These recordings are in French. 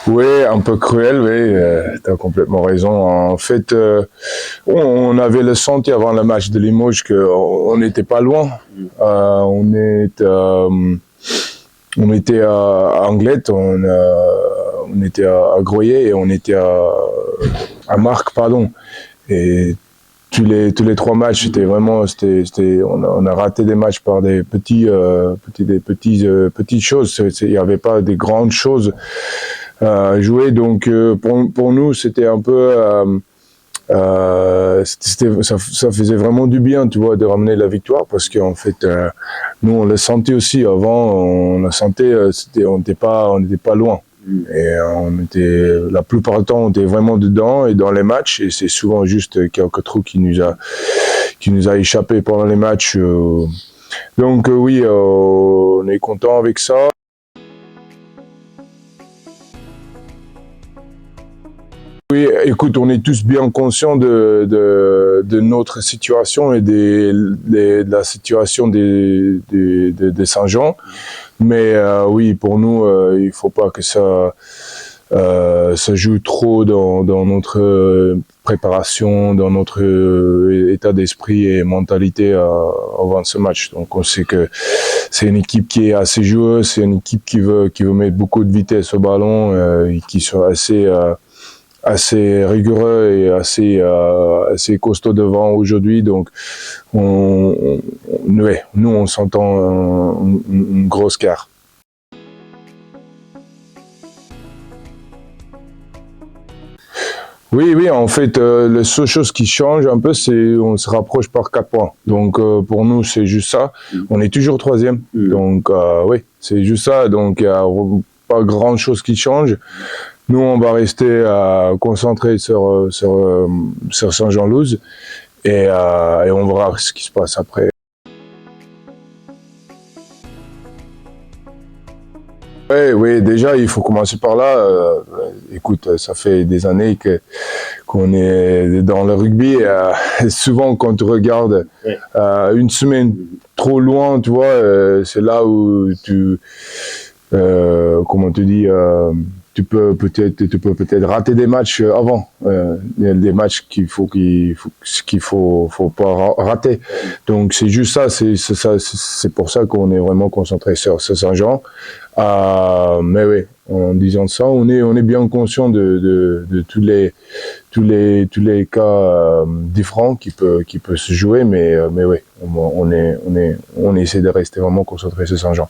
Oui, un peu cruel, oui, tu as complètement raison. En fait, on avait le senti avant le match de Limoges qu'on n'était pas loin. On était à Anglet, on était à Groyer et on était à Marc, pardon. Et tous les trois matchs, c'était vraiment, on a raté des matchs par des petites choses. Il n'y avait pas des grandes choses à jouer. Donc pour nous, c'était un peu, ça faisait vraiment du bien, tu vois, de ramener la victoire parce qu'en fait, nous on le sentait aussi avant, on le sentait, on n'était pas loin. Et la plupart du temps, on était vraiment dedans et dans les matchs. Et c'est souvent juste quelques trous qui nous a échappé pendant les matchs. Donc oui, on est content avec ça. Oui, écoute, on est tous bien conscients de notre situation et de la situation de Saint-Jean. Mais oui, pour nous, il ne faut pas que ça joue trop dans notre préparation, dans notre état d'esprit et mentalité avant ce match. Donc on sait que c'est une équipe qui est assez joueuse, c'est une équipe qui veut mettre beaucoup de vitesse au ballon, et qui sont assez rigoureux et assez costaud devant aujourd'hui. Donc ouais, nous on s'entend une grosse quart. Oui, en fait, la seule chose qui change un peu, c'est on se rapproche par 4 points. Donc pour nous, c'est juste ça. On est toujours troisième. Donc oui, c'est juste ça. Donc il n'y a pas grand chose qui change. Nous, on va rester concentrés sur Saint-Jean-Luz et on verra ce qui se passe après. Oui, déjà, il faut commencer par là. Écoute, ça fait des années qu'on est dans le rugby. Souvent, quand tu regardes une semaine trop loin, tu vois, c'est là où comment te dis, tu peux peut-être rater des matchs avant, des matchs qu'il faut pas rater. Donc c'est juste ça, c'est pour ça qu'on est vraiment concentré sur Saint-Jean. Mais oui, en disant ça, on est bien conscient de tous les cas différents qui peut se jouer, mais oui, on essaie de rester vraiment concentré sur Saint-Jean.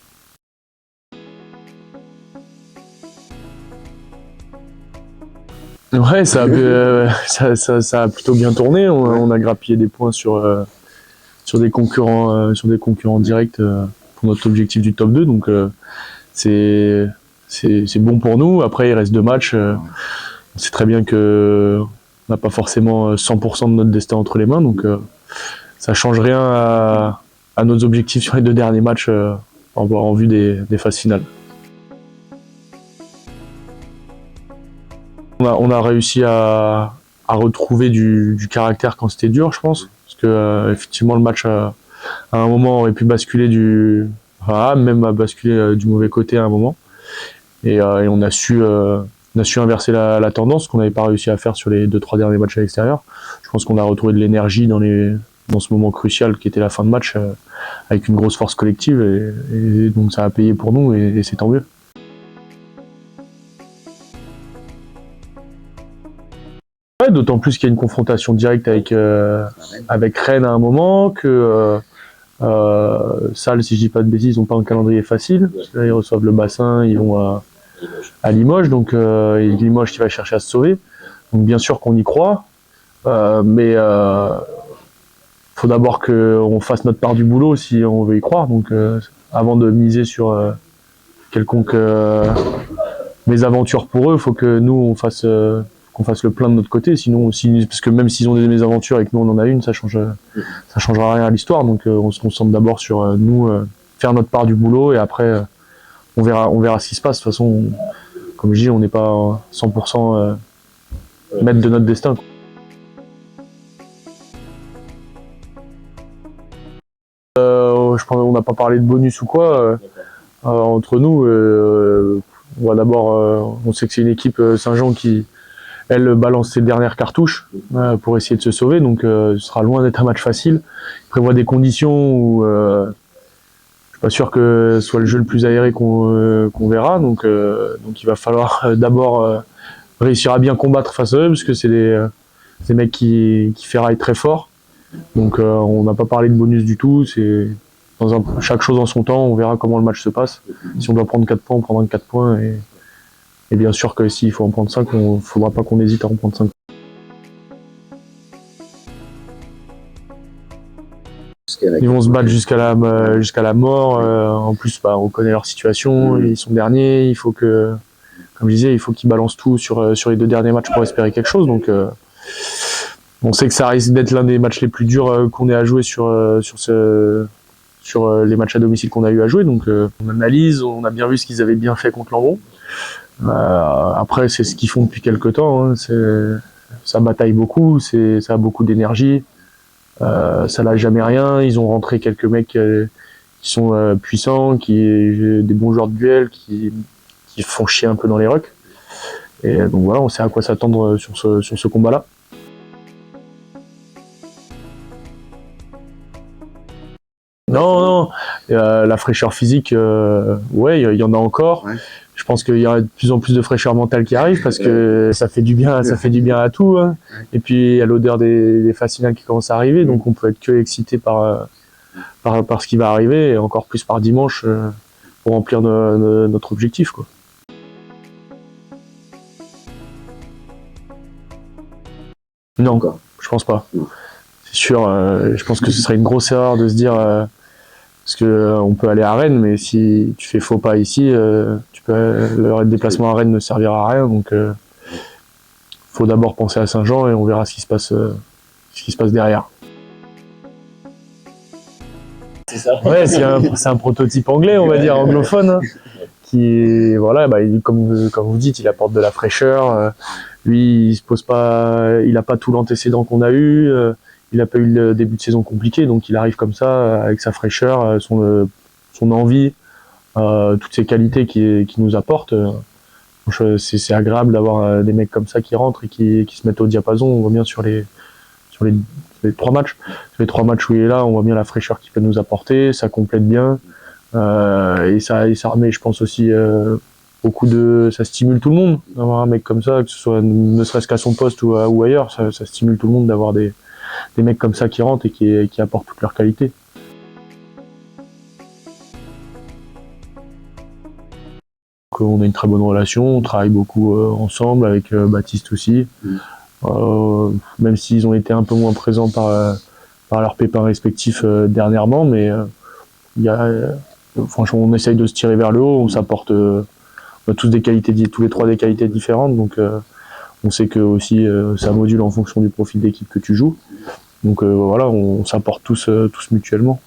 Ouais, ça a plutôt bien tourné. On a grappillé des points sur des concurrents directs pour notre objectif du top 2. Donc c'est bon pour nous. Après, il reste 2 matchs. On sait très bien que on n'a pas forcément 100% de notre destin entre les mains. Donc ça change rien à nos objectifs sur les 2 derniers matchs en vue des phases finales. On a réussi à retrouver du caractère quand c'était dur, je pense. Parce que effectivement, le match, à un moment, aurait pu basculer même à basculer du mauvais côté à un moment. Et on a su inverser la tendance, qu'on n'avait pas réussi à faire sur les 2-3 derniers matchs à l'extérieur. Je pense qu'on a retrouvé de l'énergie dans ce moment crucial qui était la fin de match, avec une grosse force collective. Et donc ça a payé pour nous et c'est tant mieux. Ouais, d'autant plus qu'il y a une confrontation directe avec Rennes à un moment, que Salles, si je dis pas de bêtises, n'ont pas un calendrier facile. Là, ils reçoivent le Bassin, ils vont à Limoges, donc Limoges qui va chercher à se sauver. Donc bien sûr qu'on y croit, mais faut d'abord qu'on fasse notre part du boulot si on veut y croire. Donc avant de miser sur quelconque mésaventure pour eux, il faut que nous qu'on fasse le plein de notre côté, parce que même s'ils ont des mésaventures et que nous on en a une, ça changera rien à l'histoire. Donc on se concentre d'abord sur nous, faire notre part du boulot, et après on verra ce qui se passe. De toute façon, comme je dis, on n'est pas 100% maître de notre destin. Je pense qu'on n'a pas parlé de bonus ou quoi entre nous. On va d'abord, on sait que c'est une équipe Saint-Jean qui, elle, balance ses dernières cartouches pour essayer de se sauver, donc ce sera loin d'être un match facile. Il prévoit des conditions où je suis pas sûr que ce soit le jeu le plus aéré qu'on verra, donc il va falloir d'abord réussir à bien combattre face à eux, parce que c'est des mecs qui ferraillent très fort. Donc on n'a pas parlé de bonus du tout, c'est chaque chose en son temps, on verra comment le match se passe. Si on doit prendre 4 points, on prendra 4 points, et bien sûr que s'il faut en prendre 5, il ne faudra pas qu'on hésite à en prendre 5. Ils vont se battre jusqu'à la mort. En plus, on connaît leur situation, ils sont derniers, il faut que, comme je disais, il faut qu'ils balancent tout sur les 2 derniers matchs pour espérer quelque chose. Donc on sait que ça risque d'être l'un des matchs les plus durs qu'on ait à jouer sur les matchs à domicile qu'on a eu à jouer. Donc on analyse, on a bien vu ce qu'ils avaient bien fait contre Langon. Après, c'est ce qu'ils font depuis quelques temps. Hein. Ça bataille beaucoup, ça a beaucoup d'énergie. Ça lâche jamais rien. Ils ont rentré quelques mecs qui sont puissants, des bons joueurs de duel, qui font chier un peu dans les rucks. Et donc voilà, on sait à quoi s'attendre sur ce combat-là. Non, la fraîcheur physique, ouais, il y en a encore. Ouais. Je pense qu'il y a de plus en plus de fraîcheur mentale qui arrive parce que ça fait du bien à tout. Hein. Et puis il y a l'odeur des fascinales qui commence à arriver, donc on peut être que excité par ce qui va arriver, et encore plus par dimanche pour remplir notre objectif, quoi. Non, je pense pas. C'est sûr, je pense que ce serait une grosse erreur de se dire parce que on peut aller à Rennes, mais si tu fais faux pas ici, le déplacement à Rennes ne servira à rien. Donc, faut d'abord penser à Saint-Jean et on verra ce qui se passe derrière. C'est ça. Ouais, c'est un prototype anglais, on va dire anglophone, hein, qui, voilà, comme vous dites, il apporte de la fraîcheur. Lui, il se pose pas, il a pas tout l'antécédent qu'on a eu. Il n'a pas eu le début de saison compliqué, donc il arrive comme ça, avec sa fraîcheur, son envie, toutes ces qualités qu'il nous apporte. C'est agréable d'avoir des mecs comme ça qui rentrent et qui se mettent au diapason. On voit bien sur les 3 matchs. Sur les 3 matchs où il est là, on voit bien la fraîcheur qu'il peut nous apporter, ça complète bien. Et ça remet, je pense aussi, ça stimule tout le monde d'avoir un mec comme ça, que ce soit ne serait-ce qu'à son poste ou ailleurs, ça stimule tout le monde d'avoir des mecs comme ça qui rentrent et qui apportent toutes leurs qualités. Donc, on a une très bonne relation, on travaille beaucoup ensemble, avec Baptiste aussi. Même s'ils ont été un peu moins présents par leurs pépins respectifs dernièrement, mais franchement, on essaye de se tirer vers le haut, on s'apporte, on a tous les 3 des qualités différentes, donc on sait que aussi ça module en fonction du profil d'équipe que tu joues. Donc voilà, on s'apporte tous mutuellement.